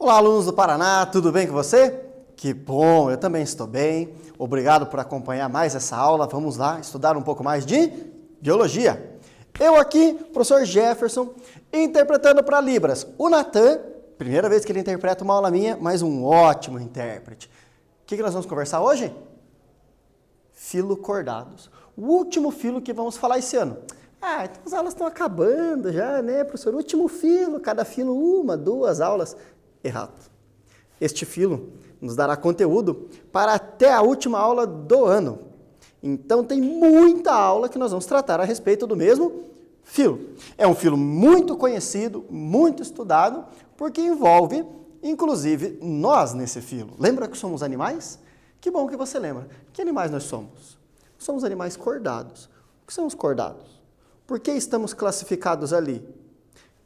Olá, alunos do Paraná, tudo bem com você? Que bom, eu também estou bem. Obrigado por acompanhar mais essa aula. Vamos lá estudar um pouco mais de biologia. Eu aqui, professor Jefferson, interpretando para Libras. O Natan, primeira vez que ele interpreta uma aula minha, mas um ótimo intérprete. O que nós vamos conversar hoje? Filocordados. O último filo que vamos falar esse ano. Então as aulas estão acabando já, né, professor? O último filo, cada filo, 1, 2 aulas. Errado. Este filo nos dará conteúdo para até a última aula do ano. Então tem muita aula que nós vamos tratar a respeito do mesmo filo. É um filo muito conhecido, muito estudado, porque envolve, inclusive, nós nesse filo. Lembra que somos animais? Que bom que você lembra. Que animais nós somos? Somos animais cordados. O que são os cordados? Por que estamos classificados ali?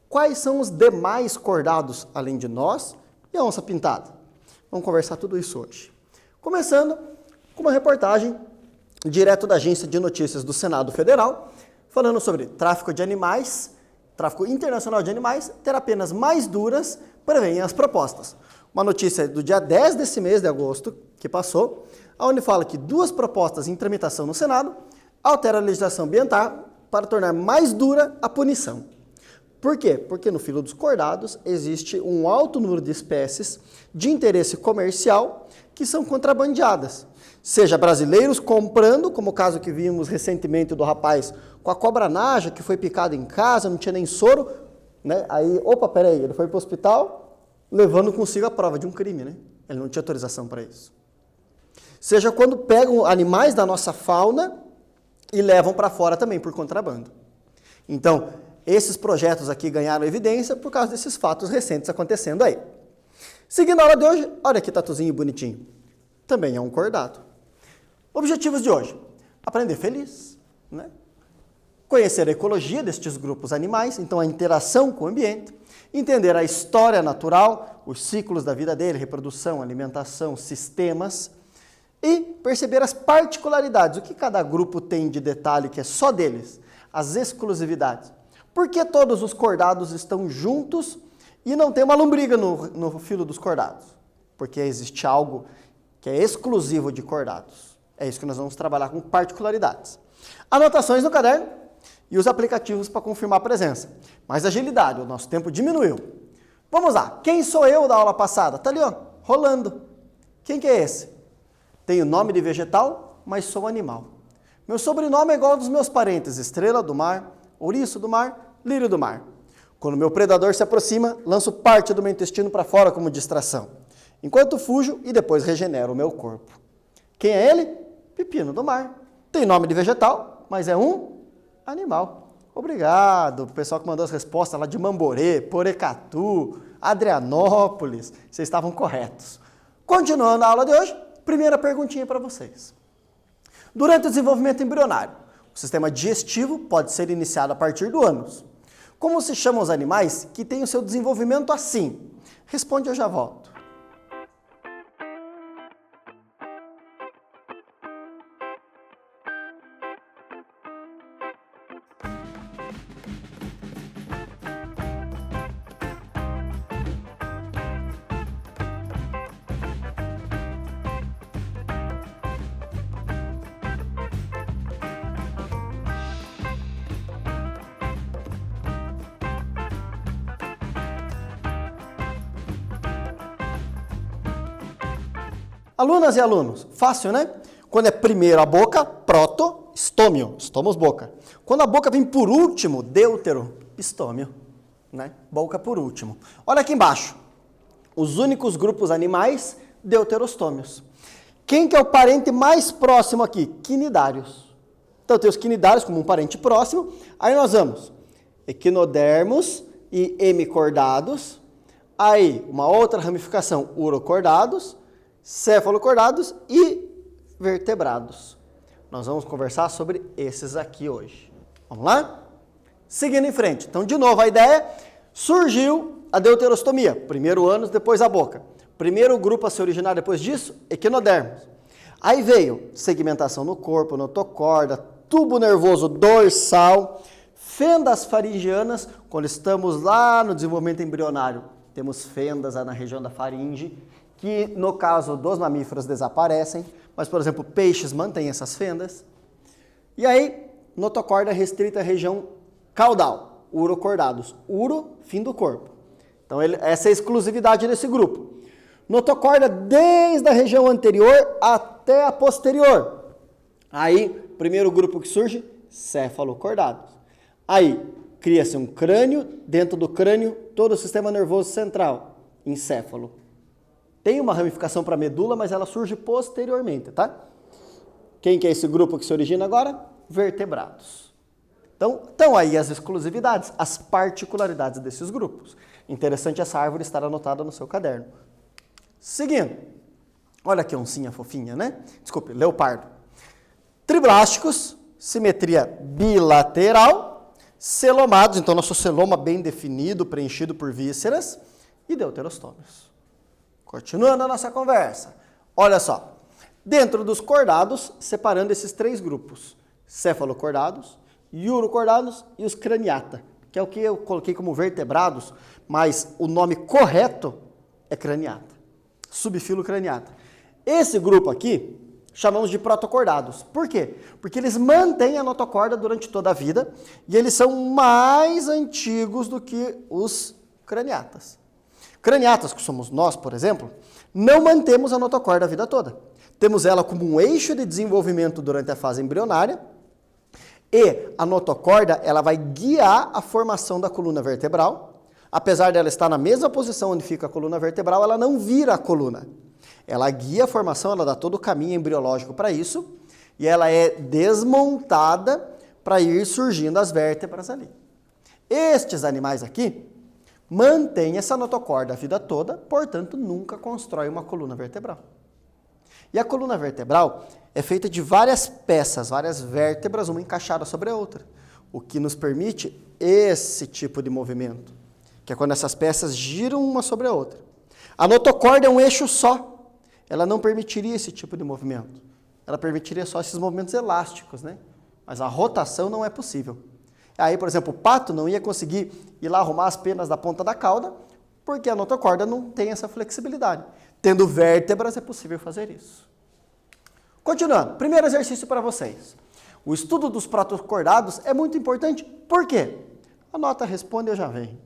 Quais são os demais cordados, além de nós e a onça pintada? Vamos conversar tudo isso hoje. Começando com uma reportagem direto da Agência de Notícias do Senado Federal, falando sobre tráfico de animais, tráfico internacional de animais, terá penas mais duras, prevêem as propostas. Uma notícia do dia 10 desse mês de agosto, que passou, onde fala que 2 propostas em tramitação no Senado alteram a legislação ambiental para tornar mais dura a punição. Por quê? Porque no filo dos cordados existe um alto número de espécies de interesse comercial que são contrabandeadas. Seja brasileiros comprando, como o caso que vimos recentemente do rapaz com a cobra naja que foi picado em casa, não tinha nem soro, né? Aí, ele foi para o hospital levando consigo a prova de um crime, né? Ele não tinha autorização para isso. Seja quando pegam animais da nossa fauna e levam para fora também por contrabando. Então, esses projetos aqui ganharam evidência por causa desses fatos recentes acontecendo aí. Seguindo a aula de hoje, olha que tatuzinho bonitinho. Também é um cordado. Objetivos de hoje: aprender feliz, né? Conhecer a ecologia destes grupos animais, então a interação com o ambiente, entender a história natural, os ciclos da vida dele, reprodução, alimentação, sistemas, e perceber as particularidades, o que cada grupo tem de detalhe que é só deles, as exclusividades. Por que todos os cordados estão juntos e não tem uma lombriga no filo dos cordados? Porque existe algo que é exclusivo de cordados. É isso que nós vamos trabalhar com particularidades. Anotações no caderno e os aplicativos para confirmar a presença. Mais agilidade, o nosso tempo diminuiu. Vamos lá, quem sou eu da aula passada? Está ali, ó, rolando. Quem que é esse? Tenho nome de vegetal, mas sou animal. Meu sobrenome é igual ao dos meus parentes, estrela do mar, ouriço do mar, lírio do mar. Quando meu predador se aproxima, lanço parte do meu intestino para fora como distração, enquanto fujo e depois regenero o meu corpo. Quem é ele? Pepino do mar. Tem nome de vegetal, mas é um animal. Obrigado, o pessoal que mandou as respostas lá de Mamborê, Porecatu, Adrianópolis, vocês estavam corretos. Continuando a aula de hoje, primeira perguntinha para vocês. Durante o desenvolvimento embrionário, o sistema digestivo pode ser iniciado a partir do ânus. Como se chamam os animais que têm o seu desenvolvimento assim? Responde, eu já volto. Alunas e alunos, fácil, né? Quando é primeiro a boca, proto, estômio, estomos, boca. Quando a boca vem por último, deutero, estômio, né? Boca por último. Olha aqui embaixo, os únicos grupos animais, deuterostômios. Quem que é o parente mais próximo aqui? Quinidários. Então tem os quinidários como um parente próximo, aí nós vamos equinodermos e hemicordados, aí uma outra ramificação, urocordados, cefalocordados e vertebrados. Nós vamos conversar sobre esses aqui hoje. Vamos lá? Seguindo em frente. Então, de novo, a ideia surgiu a deuterostomia. Primeiro ânus, depois a boca. Primeiro grupo a se originar depois disso, equinodermos. Aí veio segmentação no corpo, notocorda, tubo nervoso dorsal, fendas faringianas, quando estamos lá no desenvolvimento embrionário, temos fendas na região da faringe, que no caso dos mamíferos desaparecem, mas, por exemplo, peixes mantêm essas fendas. E aí, notocorda restrita à região caudal, urocordados. Uro, fim do corpo. Então, essa é a exclusividade desse grupo. Notocorda desde a região anterior até a posterior. Aí, primeiro grupo que surge, céfalocordados. Aí, cria-se um crânio, dentro do crânio, todo o sistema nervoso central, encéfalo. Tem uma ramificação para a medula, mas ela surge posteriormente, tá? Quem que é esse grupo que se origina agora? Vertebrados. Então aí as exclusividades, as particularidades desses grupos. Interessante essa árvore estar anotada no seu caderno. Seguindo. Olha que oncinha fofinha, né? Desculpe, leopardo. Triblásticos, simetria bilateral, celomados, então nosso celoma bem definido, preenchido por vísceras, e deuterostômios. Continuando a nossa conversa, olha só, dentro dos cordados, separando esses três grupos, cefalocordados, urocordados e os craniata, que é o que eu coloquei como vertebrados, mas o nome correto é craniata, subfilo craniata. Esse grupo aqui, chamamos de protocordados. Por quê? Porque eles mantêm a notocorda durante toda a vida e eles são mais antigos do que os craniatas. Craniatas, que somos nós, por exemplo, não mantemos a notocorda a vida toda. Temos ela como um eixo de desenvolvimento durante a fase embrionária e a notocorda ela vai guiar a formação da coluna vertebral. Apesar dela estar na mesma posição onde fica a coluna vertebral, ela não vira a coluna. Ela guia a formação, ela dá todo o caminho embriológico para isso e ela é desmontada para ir surgindo as vértebras ali. Estes animais aqui mantém essa notocorda a vida toda, portanto, nunca constrói uma coluna vertebral. E a coluna vertebral é feita de várias peças, várias vértebras, uma encaixada sobre a outra, o que nos permite esse tipo de movimento, que é quando essas peças giram uma sobre a outra. A notocorda é um eixo só, ela não permitiria esse tipo de movimento, ela permitiria só esses movimentos elásticos, né? Mas a rotação não é possível. Aí, por exemplo, o pato não ia conseguir ir lá arrumar as penas da ponta da cauda, porque a notocorda não tem essa flexibilidade. Tendo vértebras é possível fazer isso. Continuando, primeiro exercício para vocês. O estudo dos protocordados é muito importante. Por quê? Anota, responde, eu já venho.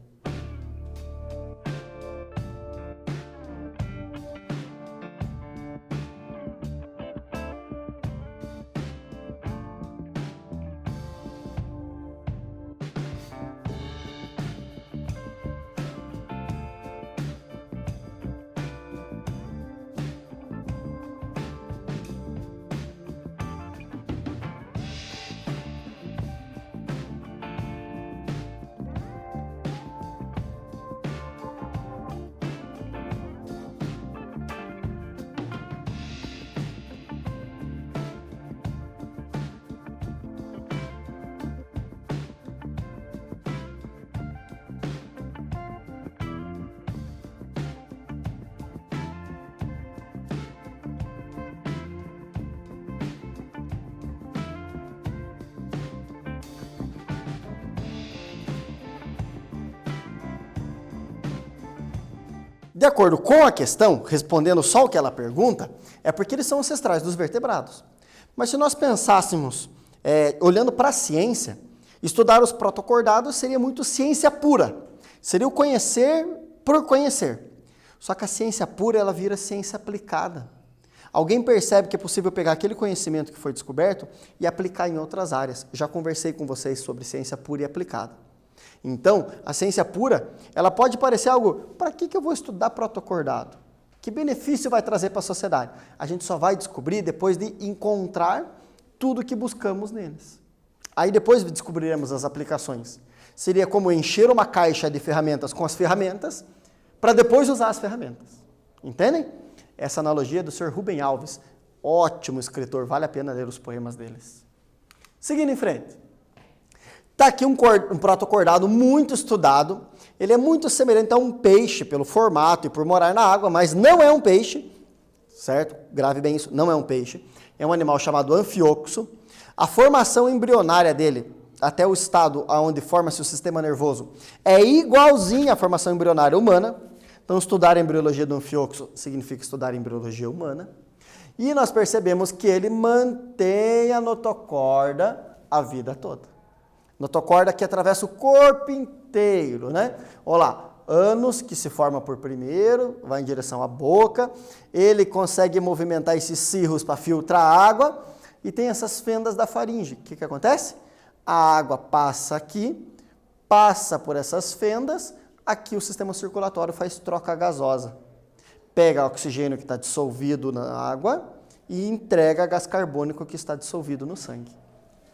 De acordo com a questão, respondendo só o que ela pergunta, é porque eles são ancestrais dos vertebrados. Mas se nós pensássemos, olhando para a ciência, estudar os protocordados seria muito ciência pura. Seria o conhecer por conhecer. Só que a ciência pura, ela vira ciência aplicada. Alguém percebe que é possível pegar aquele conhecimento que foi descoberto e aplicar em outras áreas. Já conversei com vocês sobre ciência pura e aplicada. Então, a ciência pura, ela pode parecer algo, para que eu vou estudar protocordado? Que benefício vai trazer para a sociedade? A gente só vai descobrir depois de encontrar tudo que buscamos neles. Aí depois descobriremos as aplicações. Seria como encher uma caixa de ferramentas com as ferramentas, para depois usar as ferramentas. Entendem? Essa analogia é do Sr. Rubem Alves, ótimo escritor, vale a pena ler os poemas deles. Seguindo em frente. Está aqui um protocordado muito estudado, ele é muito semelhante a um peixe pelo formato e por morar na água, mas não é um peixe, certo? Grave bem isso, não é um peixe, é um animal chamado anfioxo. A formação embrionária dele, até o estado onde forma-se o sistema nervoso, é igualzinha à formação embrionária humana, Então, estudar a embriologia do anfíoxo significa estudar a embriologia humana. E nós percebemos que ele mantém a notocorda a vida toda. Notocorda que atravessa o corpo inteiro, né? Olha lá, ânus que se forma por primeiro, vai em direção à boca. Ele consegue movimentar esses cirros para filtrar a água. E tem essas fendas da faringe. O que acontece? A água passa aqui, passa por essas fendas. Aqui o sistema circulatório faz troca gasosa. Pega o oxigênio que está dissolvido na água e entrega gás carbônico que está dissolvido no sangue.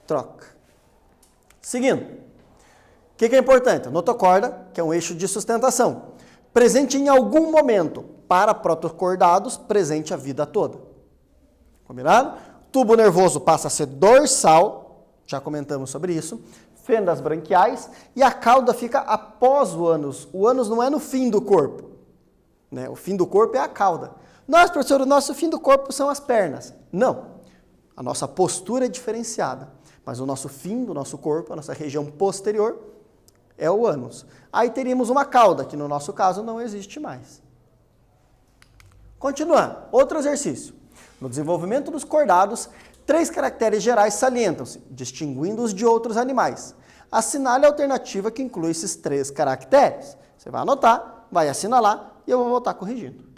Troca. Seguindo. O que é importante? Notocorda, que é um eixo de sustentação. Presente em algum momento. Para protocordados, presente a vida toda. Combinado? Tubo nervoso passa a ser dorsal. Já comentamos sobre isso. Fendas branquiais, e a cauda fica após o ânus. O ânus não é no fim do corpo, né? O fim do corpo é a cauda. Nossa, professor, o nosso fim do corpo são as pernas. Não, a nossa postura é diferenciada, mas o nosso fim do nosso corpo, a nossa região posterior, é o ânus. Aí teríamos uma cauda, que no nosso caso não existe mais. Continuando, outro exercício. No desenvolvimento dos cordados, 3 caracteres gerais salientam-se, distinguindo-os de outros animais. Assinale a alternativa que inclui esses 3 caracteres. Você vai anotar, vai assinalar e eu vou voltar corrigindo.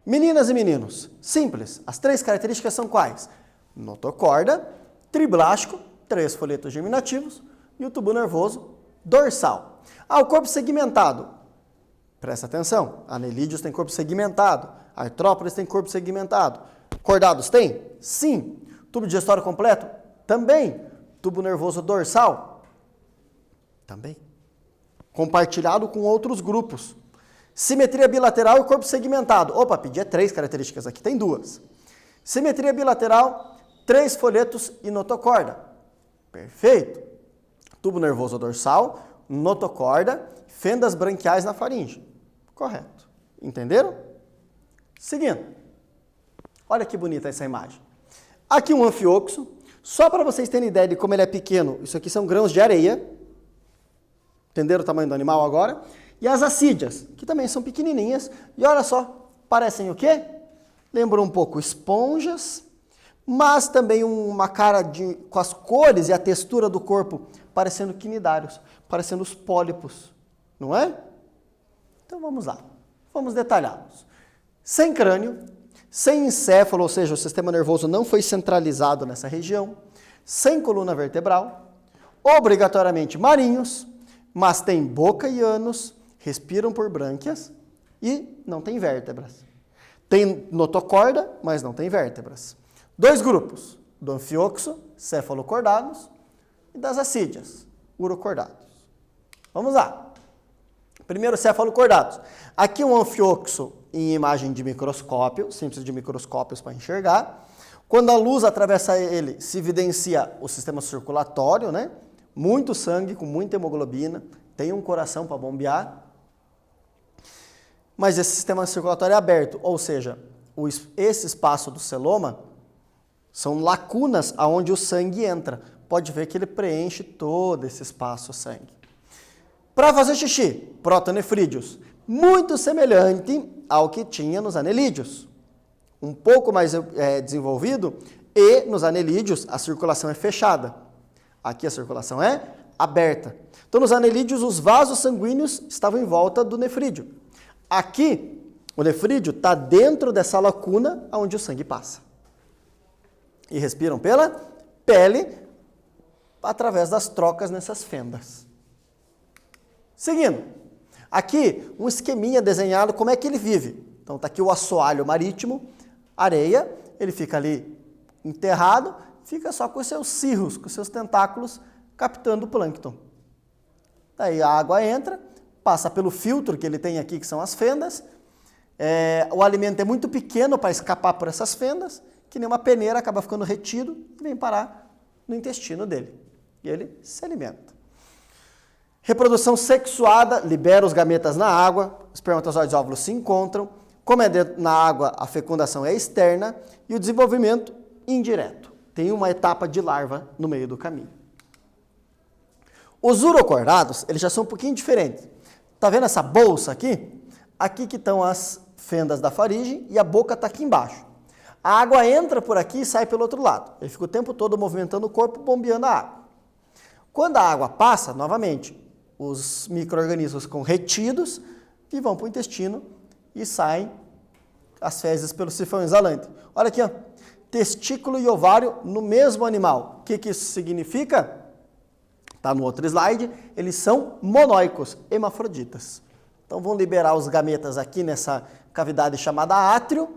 Meninas e meninos, simples. As 3 características são quais? Notocorda, triblástico, 3 folhetos germinativos e o tubo nervoso dorsal. O corpo segmentado. Presta atenção, anelídeos têm corpo segmentado, artrópodes tem corpo segmentado. Cordados tem? Sim. Tubo digestório completo? Também. Tubo nervoso dorsal? Também. Compartilhado com outros grupos. Simetria bilateral e corpo segmentado. Opa, pedi 3 características aqui, tem 2. Simetria bilateral, 3 folhetos e notocorda. Perfeito. Tubo nervoso dorsal, notocorda, fendas branquiais na faringe. Correto. Entenderam? Seguindo. Olha que bonita essa imagem. Aqui um anfíoxo. Só para vocês terem ideia de como ele é pequeno, isso aqui são grãos de areia. Entenderam o tamanho do animal agora? E as ascídeas, que também são pequenininhas, e olha só, parecem o quê? Lembram um pouco esponjas, mas também uma cara com as cores e a textura do corpo parecendo quinidários, parecendo os pólipos, não é? Então vamos lá, vamos detalhá-los. Sem crânio, sem encéfalo, ou seja, o sistema nervoso não foi centralizado nessa região, sem coluna vertebral, obrigatoriamente marinhos, mas tem boca e ânus, respiram por brânquias e não tem vértebras. Tem notocorda, mas não tem vértebras. 2 grupos, do anfioxo, cefalocordados, e das ascídeas, urocordados. Vamos lá. Primeiro, cefalocordados. Aqui um anfioxo em imagem de microscópio, simples de microscópios para enxergar. Quando a luz atravessa ele, se evidencia o sistema circulatório, né? Muito sangue, com muita hemoglobina, tem um coração para bombear. Mas esse sistema circulatório é aberto, ou seja, esse espaço do celoma são lacunas aonde o sangue entra. Pode ver que ele preenche todo esse espaço sangue. Para fazer xixi, protonefrídeos, muito semelhante ao que tinha nos anelídeos. Um pouco mais desenvolvido, e nos anelídeos a circulação é fechada. Aqui a circulação é aberta. Então nos anelídeos os vasos sanguíneos estavam em volta do nefrídeo. Aqui o nefrídeo está dentro dessa lacuna onde o sangue passa. E respiram pela pele através das trocas nessas fendas. Seguindo, aqui um esqueminha desenhado como é que ele vive. Então está aqui o assoalho marítimo, areia, ele fica ali enterrado, fica só com os seus cirros, com os seus tentáculos, captando o plâncton. Daí a água entra, passa pelo filtro que ele tem aqui, que são as fendas, o alimento é muito pequeno para escapar por essas fendas, que nem uma peneira acaba ficando retido e vem parar no intestino dele. E ele se alimenta. Reprodução sexuada, libera os gametas na água, espermatozoides e óvulos se encontram. Como é na água, a fecundação é externa e o desenvolvimento indireto. Tem uma etapa de larva no meio do caminho. Os urocordados, eles já são um pouquinho diferentes. Tá vendo essa bolsa aqui? Aqui que estão as fendas da faringe e a boca está aqui embaixo. A água entra por aqui e sai pelo outro lado. Ele fica o tempo todo movimentando o corpo, bombeando a água. Quando a água passa, novamente, os micro-organismos ficam retidos e vão para o intestino e saem as fezes pelo sifão exalante. Olha aqui, ó, testículo e ovário no mesmo animal. O que isso significa? Está no outro slide. Eles são monóicos, hermafroditas. Então vão liberar os gametas aqui nessa cavidade chamada átrio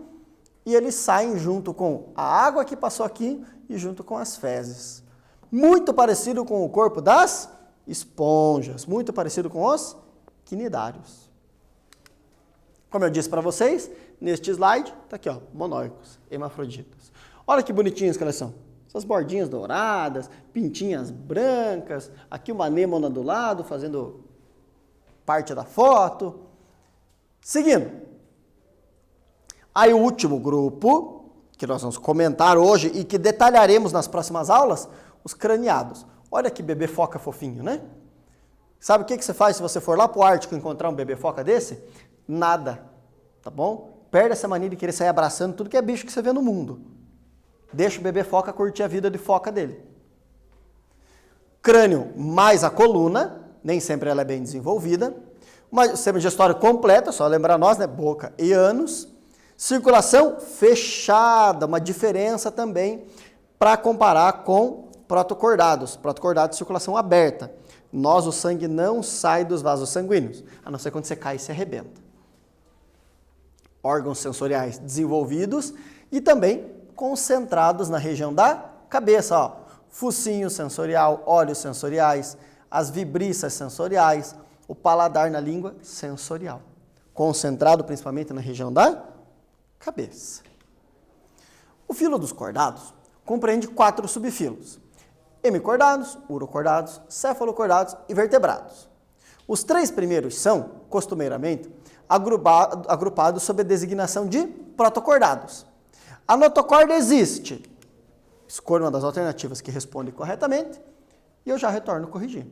e eles saem junto com a água que passou aqui e junto com as fezes. Muito parecido com o corpo das esponjas, muito parecido com os quinidários. Como eu disse para vocês, neste slide, está aqui, ó, monóicos, hermafroditas. Olha que bonitinhos que elas são. Essas bordinhas douradas, pintinhas brancas, aqui uma anêmona do lado, fazendo parte da foto. Seguindo. Aí o último grupo, que nós vamos comentar hoje e que detalharemos nas próximas aulas, os craniados. Olha que bebê foca fofinho, né? Sabe o que você faz se você for lá pro Ártico encontrar um bebê foca desse? Nada, tá bom? Perde essa mania de querer sair abraçando tudo que é bicho que você vê no mundo. Deixa o bebê foca curtir a vida de foca dele. Crânio mais a coluna, nem sempre ela é bem desenvolvida. Uma sistema digestório completo, só lembrar nós, né? Boca e ânus. Circulação fechada, uma diferença também para comparar com protocordados. Protocordados, circulação aberta. O sangue não sai dos vasos sanguíneos, a não ser quando você cai e se arrebenta. Órgãos sensoriais desenvolvidos e também concentrados na região da cabeça, ó. Focinho sensorial, olhos sensoriais, as vibriças sensoriais, o paladar na língua sensorial. Concentrado principalmente na região da cabeça. O filo dos cordados compreende 4 subfilos: hemicordados, urocordados, cefalocordados e vertebrados. Os 3 primeiros são, costumeiramente, agrupados sob a designação de protocordados. A notocorda existe. Escolha uma das alternativas que responde corretamente e eu já retorno corrigindo.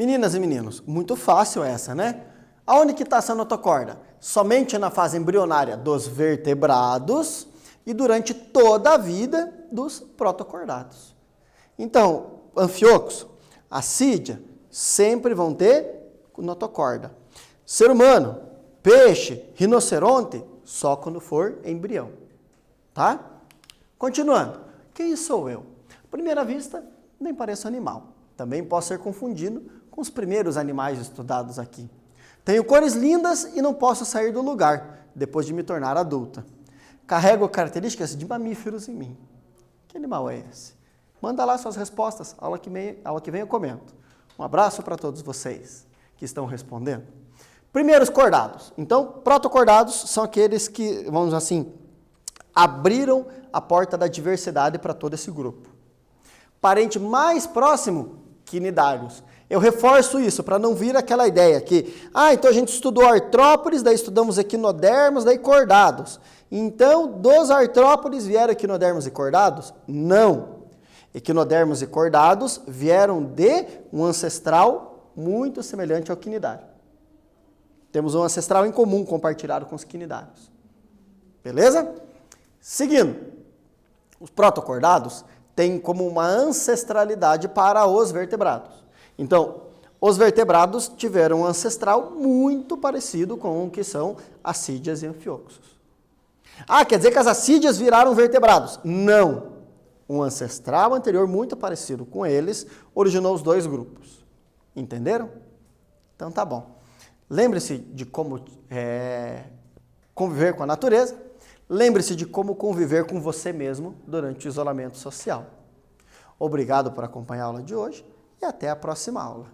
Meninas e meninos, muito fácil essa, né? Aonde que está essa notocorda? Somente na fase embrionária dos vertebrados e durante toda a vida dos protocordados. Então, anfíoxo, assídia, sempre vão ter notocorda. Ser humano, peixe, rinoceronte, só quando for embrião, tá? Continuando, quem sou eu? À primeira vista, nem pareço animal. Também posso ser confundido com os primeiros animais estudados aqui. Tenho cores lindas e não posso sair do lugar, depois de me tornar adulta. Carrego características de mamíferos em mim. Que animal é esse? Manda lá suas respostas, aula que vem eu comento. Um abraço para todos vocês que estão respondendo. Primeiros cordados. Então, protocordados são aqueles que, vamos assim, abriram a porta da diversidade para todo esse grupo. Parente mais próximo, quinidários. Eu reforço isso para não vir aquela ideia que, então a gente estudou artrópodes, daí estudamos equinodermos, daí cordados. Então, dos artrópodes vieram equinodermos e cordados? Não. Equinodermos e cordados vieram de um ancestral muito semelhante ao quinidário. Temos um ancestral em comum compartilhado com os quinidários. Beleza? Seguindo, os protocordados têm como uma ancestralidade para os vertebrados. Então, os vertebrados tiveram um ancestral muito parecido com o que são assídias e anfíoxos. Quer dizer que as assídias viraram vertebrados? Não. Um ancestral anterior muito parecido com eles originou os dois grupos. Entenderam? Então tá bom. Lembre-se de como conviver com a natureza. Lembre-se de como conviver com você mesmo durante o isolamento social. Obrigado por acompanhar a aula de hoje e até a próxima aula.